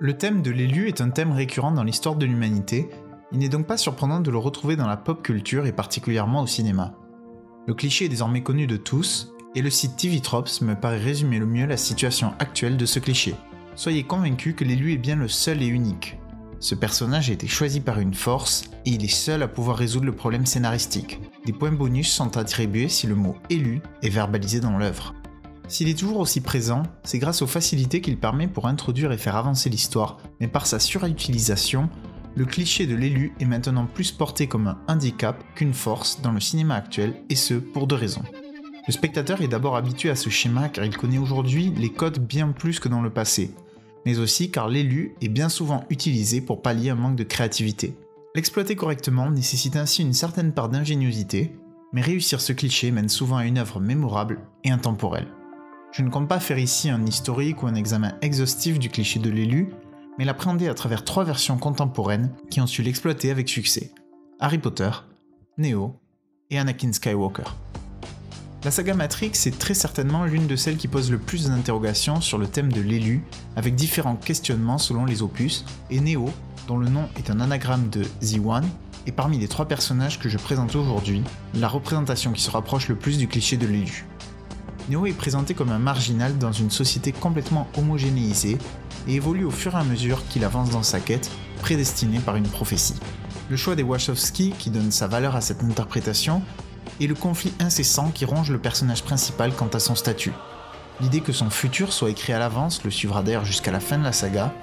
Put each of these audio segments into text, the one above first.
Le thème de l'élu est un thème récurrent dans l'histoire de l'humanité, il n'est donc pas surprenant de le retrouver dans la pop culture et particulièrement au cinéma. Le cliché est désormais connu de tous, et le site TV Tropes me paraît résumer le mieux la situation actuelle de ce cliché. Soyez convaincus que l'élu est bien le seul et unique. Ce personnage a été choisi par une force, et il est seul à pouvoir résoudre le problème scénaristique. Des points bonus sont attribués si le mot élu est verbalisé dans l'œuvre. S'il est toujours aussi présent, c'est grâce aux facilités qu'il permet pour introduire et faire avancer l'histoire, mais par sa surutilisation, le cliché de l'élu est maintenant plus porté comme un handicap qu'une force dans le cinéma actuel, et ce pour deux raisons. Le spectateur est d'abord habitué à ce schéma car il connaît aujourd'hui les codes bien plus que dans le passé, mais aussi car l'élu est bien souvent utilisé pour pallier un manque de créativité. L'exploiter correctement nécessite ainsi une certaine part d'ingéniosité, mais réussir ce cliché mène souvent à une œuvre mémorable et intemporelle. Je ne compte pas faire ici un historique ou un examen exhaustif du cliché de l'élu, mais l'appréhender à travers 3 versions contemporaines qui ont su l'exploiter avec succès. Harry Potter, Neo et Anakin Skywalker. La saga Matrix est très certainement l'une de celles qui pose le plus d'interrogations sur le thème de l'élu, avec différents questionnements selon les opus, et Neo, dont le nom est un anagramme de The One, est parmi les 3 personnages que je présente aujourd'hui, la représentation qui se rapproche le plus du cliché de l'élu. Neo est présenté comme un marginal dans une société complètement homogénéisée et évolue au fur et à mesure qu'il avance dans sa quête, prédestinée par une prophétie. Le choix des Wachowski qui donne sa valeur à cette interprétation est le conflit incessant qui ronge le personnage principal quant à son statut. L'idée que son futur soit écrit à l'avance le suivra d'ailleurs jusqu'à la fin de la saga,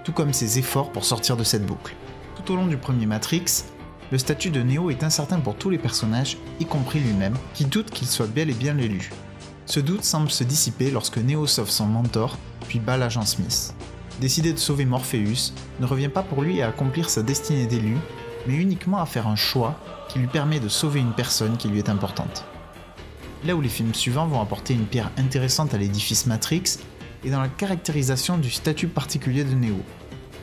tout comme ses efforts pour sortir de cette boucle. Tout au long du premier Matrix, le statut de Neo est incertain pour tous les personnages, y compris lui-même, qui doutent qu'il soit bel et bien l'élu. Ce doute semble se dissiper lorsque Neo sauve son mentor, puis bat l'agent Smith. Décider de sauver Morpheus ne revient pas pour lui à accomplir sa destinée d'élu, mais uniquement à faire un choix qui lui permet de sauver une personne qui lui est importante. Là où les films suivants vont apporter une pierre intéressante à l'édifice Matrix est dans la caractérisation du statut particulier de Neo.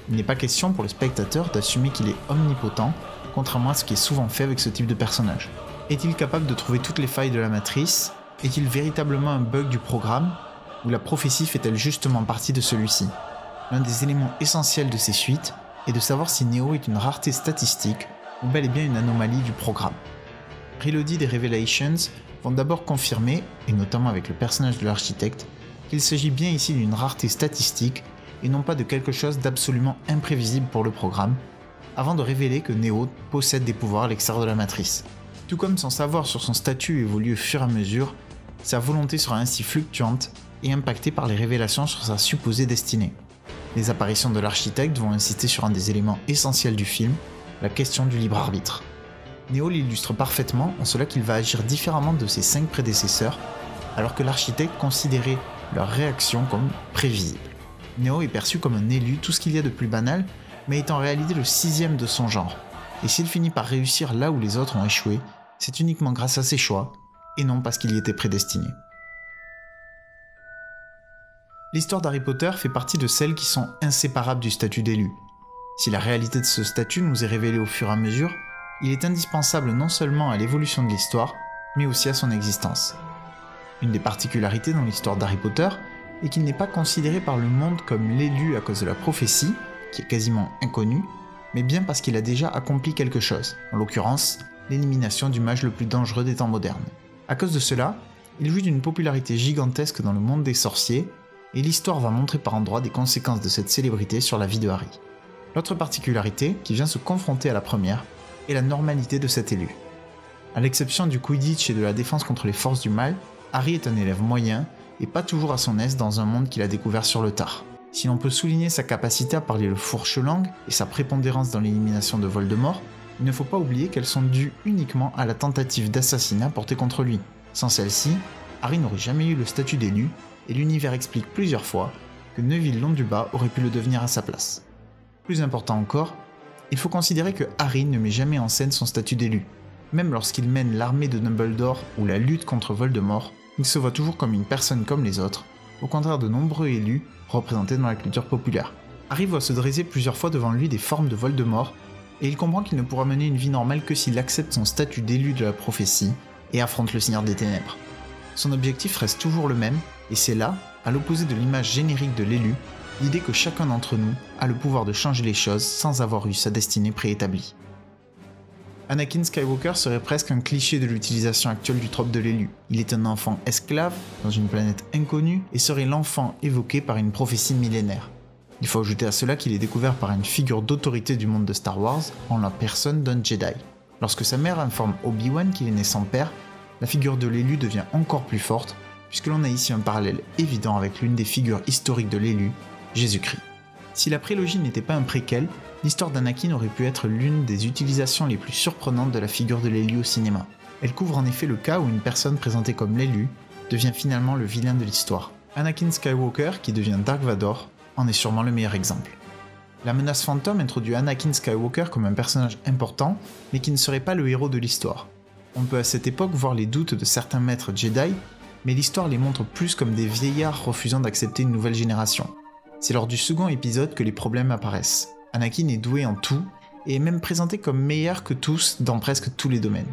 Il n'est pas question pour le spectateur d'assumer qu'il est omnipotent, contrairement à ce qui est souvent fait avec ce type de personnage. Est-il capable de trouver toutes les failles de la matrice ? Est-il véritablement un bug du programme, ou la prophétie fait-elle justement partie de celui-ci ? L'un des éléments essentiels de ces suites est de savoir si Neo est une rareté statistique ou bel et bien une anomalie du programme. Reloaded et Revelations vont d'abord confirmer, et notamment avec le personnage de l'architecte, qu'il s'agit bien ici d'une rareté statistique et non pas de quelque chose d'absolument imprévisible pour le programme, avant de révéler que Neo possède des pouvoirs à l'extérieur de la matrice. Tout comme son savoir sur son statut évolue au fur et à mesure, sa volonté sera ainsi fluctuante et impactée par les révélations sur sa supposée destinée. Les apparitions de l'architecte vont insister sur un des éléments essentiels du film, la question du libre arbitre. Neo l'illustre parfaitement en cela qu'il va agir différemment de ses 5 prédécesseurs, alors que l'architecte considérait leur réaction comme prévisible. Neo est perçu comme un élu, tout ce qu'il y a de plus banal, mais est en réalité le 6e de son genre. Et s'il finit par réussir là où les autres ont échoué, c'est uniquement grâce à ses choix, et non parce qu'il y était prédestiné. L'histoire d'Harry Potter fait partie de celles qui sont inséparables du statut d'élu. Si la réalité de ce statut nous est révélée au fur et à mesure, il est indispensable non seulement à l'évolution de l'histoire, mais aussi à son existence. Une des particularités dans l'histoire d'Harry Potter est qu'il n'est pas considéré par le monde comme l'élu à cause de la prophétie, qui est quasiment inconnue, mais bien parce qu'il a déjà accompli quelque chose, en l'occurrence, l'élimination du mage le plus dangereux des temps modernes. À cause de cela, il jouit d'une popularité gigantesque dans le monde des sorciers, et l'histoire va montrer par endroits des conséquences de cette célébrité sur la vie de Harry. L'autre particularité, qui vient se confronter à la première, est la normalité de cet élu. À l'exception du Quidditch et de la défense contre les forces du mal, Harry est un élève moyen, et pas toujours à son aise dans un monde qu'il a découvert sur le tard. Si l'on peut souligner sa capacité à parler le fourche-langue et sa prépondérance dans l'élimination de Voldemort, il ne faut pas oublier qu'elles sont dues uniquement à la tentative d'assassinat portée contre lui. Sans celle-ci, Harry n'aurait jamais eu le statut d'élu, et l'univers explique plusieurs fois que Neville Londubat aurait pu le devenir à sa place. Plus important encore, il faut considérer que Harry ne met jamais en scène son statut d'élu. Même lorsqu'il mène l'armée de Dumbledore ou la lutte contre Voldemort, il se voit toujours comme une personne comme les autres, au contraire de nombreux élus représentés dans la culture populaire. Harry voit se dresser plusieurs fois devant lui des formes de Voldemort, et il comprend qu'il ne pourra mener une vie normale que s'il accepte son statut d'élu de la prophétie et affronte le Seigneur des Ténèbres. Son objectif reste toujours le même, et c'est là, à l'opposé de l'image générique de l'élu, l'idée que chacun d'entre nous a le pouvoir de changer les choses sans avoir eu sa destinée préétablie. Anakin Skywalker serait presque un cliché de l'utilisation actuelle du trope de l'élu. Il est un enfant esclave dans une planète inconnue et serait l'enfant évoqué par une prophétie millénaire. Il faut ajouter à cela qu'il est découvert par une figure d'autorité du monde de Star Wars en la personne d'un Jedi. Lorsque sa mère informe Obi-Wan qu'il est né sans père, la figure de l'élu devient encore plus forte puisque l'on a ici un parallèle évident avec l'une des figures historiques de l'élu, Jésus-Christ. Si la prélogie n'était pas un préquel, l'histoire d'Anakin aurait pu être l'une des utilisations les plus surprenantes de la figure de l'élu au cinéma. Elle couvre en effet le cas où une personne présentée comme l'élu devient finalement le vilain de l'histoire. Anakin Skywalker, qui devient Dark Vador, en est sûrement le meilleur exemple. La menace fantôme introduit Anakin Skywalker comme un personnage important, mais qui ne serait pas le héros de l'histoire. On peut à cette époque voir les doutes de certains maîtres Jedi, mais l'histoire les montre plus comme des vieillards refusant d'accepter une nouvelle génération. C'est lors du second épisode que les problèmes apparaissent. Anakin est doué en tout, et est même présenté comme meilleur que tous dans presque tous les domaines.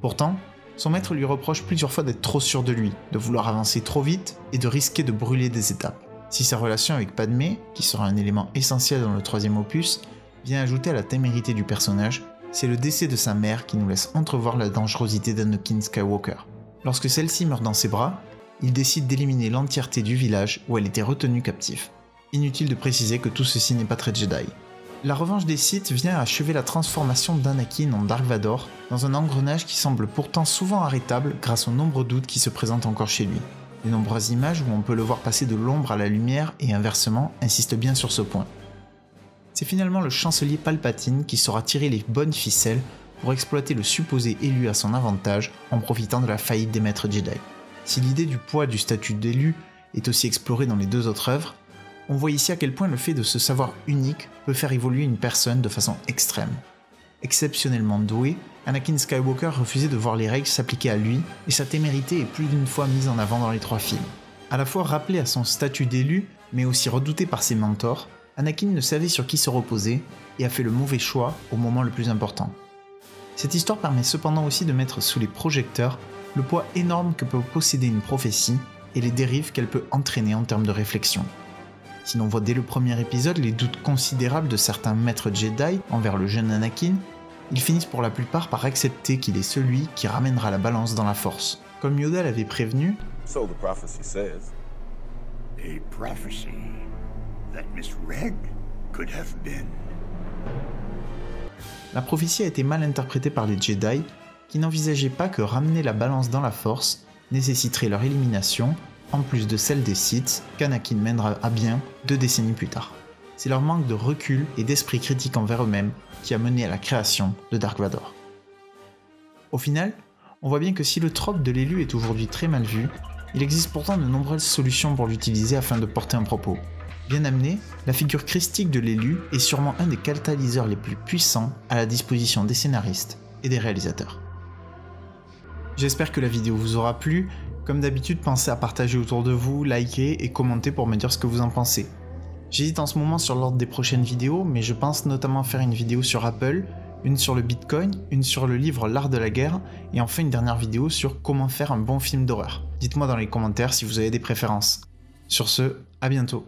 Pourtant, son maître lui reproche plusieurs fois d'être trop sûr de lui, de vouloir avancer trop vite et de risquer de brûler des étapes. Si sa relation avec Padmé, qui sera un élément essentiel dans le troisième opus, vient ajouter à la témérité du personnage, c'est le décès de sa mère qui nous laisse entrevoir la dangerosité d'Anakin Skywalker. Lorsque celle-ci meurt dans ses bras, il décide d'éliminer l'entièreté du village où elle était retenue captive. Inutile de préciser que tout ceci n'est pas très Jedi. La revanche des Sith vient achever la transformation d'Anakin en Dark Vador dans un engrenage qui semble pourtant souvent arrêtable grâce aux nombreux doutes qui se présentent encore chez lui. Les nombreuses images où on peut le voir passer de l'ombre à la lumière et inversement insistent bien sur ce point. C'est finalement le chancelier Palpatine qui saura tirer les bonnes ficelles pour exploiter le supposé élu à son avantage en profitant de la faillite des maîtres Jedi. Si l'idée du poids du statut d'élu est aussi explorée dans les deux autres œuvres, on voit ici à quel point le fait de se savoir unique peut faire évoluer une personne de façon extrême. Exceptionnellement doué, Anakin Skywalker refusait de voir les règles s'appliquer à lui, et sa témérité est plus d'une fois mise en avant dans les trois films. À la fois rappelé à son statut d'élu, mais aussi redouté par ses mentors, Anakin ne savait sur qui se reposer, et a fait le mauvais choix au moment le plus important. Cette histoire permet cependant aussi de mettre sous les projecteurs le poids énorme que peut posséder une prophétie, et les dérives qu'elle peut entraîner en termes de réflexion. Si l'on voit dès le premier épisode les doutes considérables de certains maîtres Jedi envers le jeune Anakin, ils finissent pour la plupart par accepter qu'il est celui qui ramènera la balance dans la force. Comme Yoda l'avait prévenu, So the prophecy says. A prophecy that misread could have been. la prophétie a été mal interprétée par les Jedi, qui n'envisageaient pas que ramener la balance dans la force nécessiterait leur élimination, en plus de celle des Sith qu'Anakin mènera à bien 2 décennies plus tard. C'est leur manque de recul et d'esprit critique envers eux-mêmes qui a mené à la création de Dark Vador. Au final, on voit bien que si le trope de l'élu est aujourd'hui très mal vu, il existe pourtant de nombreuses solutions pour l'utiliser afin de porter un propos. Bien amené, la figure christique de l'élu est sûrement un des catalyseurs les plus puissants à la disposition des scénaristes et des réalisateurs. J'espère que la vidéo vous aura plu. Comme d'habitude, pensez à partager autour de vous, liker et commenter pour me dire ce que vous en pensez. J'hésite en ce moment sur l'ordre des prochaines vidéos, mais je pense notamment faire une vidéo sur Apple, une sur le Bitcoin, une sur le livre L'Art de la Guerre, et enfin une dernière vidéo sur comment faire un bon film d'horreur. Dites-moi dans les commentaires si vous avez des préférences. Sur ce, à bientôt.